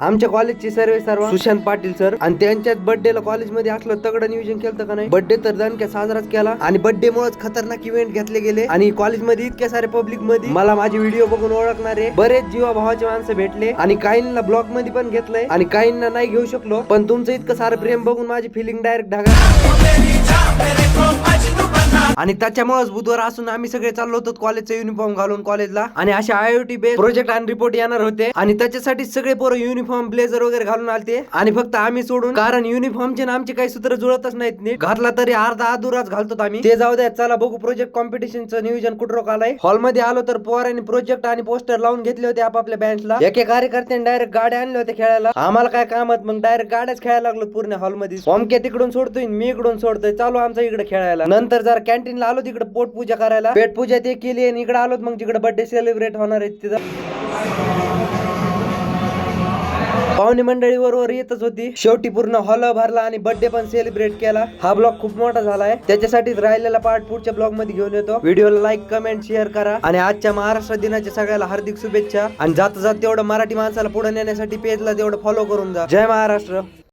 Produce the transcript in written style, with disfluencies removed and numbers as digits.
आमच्या कॉलेजचे सर्व सुशांत पाटील सर आणि त्यांच्याच बर्थडेला कॉलेजमध्ये असलं तगडं नियोजन केलं का नाही. बर्थडे तर दणक्या साजराच केला आणि बर्थडे मुळेच खतरनाक इव्हेंट घेतले गेले आणि कॉलेजमध्ये इतक्या सारे पब्लिक मध्ये मला माझे व्हिडिओ बघून ओळखणारे बरेच जीवाभावाचे माणसं भेटले आणि काहींना ब्लॉग मध्ये पण घेतलंय आणि काहींना नाही घेऊ शकलो. पण तुमचं इतकं सारं प्रेम बघून माझी फिलिंग डायरेक्ट ढगा आणि त्याच्यामुळेच बुधवार असून आम्ही सगळे चाललो होतो कॉलेजचा युनिफॉर्म घालून कॉलेजला आणि अशा IoT बेस्ड प्रोजेक्ट आणि रिपोर्ट येणार होते आणि त्याच्यासाठी सगळे पोरं युनिफॉर्म ब्लेझर वगैरे घालून आलते आणि फक्त आम्ही सोडून, कारण युनिफॉर्मचे ना आमचे काही सूत्र जुळतच नाहीत नीट. घातला तरी अर्धा अधुराच घालतो आम्ही. ते जाऊ द्या, चला बघू प्रोजेक्ट कॉम्पिटिशनचं नियोजन कुठं आलंय. हॉल मध्ये आलो तर पोरांनी प्रोजेक्ट आणि पोस्टर लावून घेतले होते आपापल्या बेंचला. एके कार्यकर्त्यांनी डायरेक्ट गाड्या आणल्या होत्या खेळायला. आम्हाला काय कामात मग डायरेक्ट गाड्याच खेळायला लागलो पूर्ण हॉल मध्ये. ओमके तिकडून सोडतोय, मी इकडून सोडतोय, चालू आमचा इकडे खेळायला. नंतर जरा कॅन्टीनला आलो तिकडे पोटपूजा करायला. पेटपूजा ते केली आणि इकडे आलो मग जिकडे बर्थडे सेलिब्रेट होणार आहे तिथं. पाहुणे मंडळी बरोबर येतच होती. शेवटी पूर्ण हॉल भरला आणि बर्थडे पण सेलिब्रेट केला. हा ब्लॉग खूप मोठा झालाय, त्याच्यासाठीच राहिलेला पार्ट पुढच्या ब्लॉग मध्ये घेऊन येतो. व्हिडिओला लाईक कमेंट शेअर करा आणि आजच्या महाराष्ट्र दिनाच्या सगळ्याला हार्दिक शुभेच्छा. आणि जात तेवढं मराठी माणसाला पुढे नेण्यासाठी पेजला तेवढं फॉलो करून जा. जय महाराष्ट्र.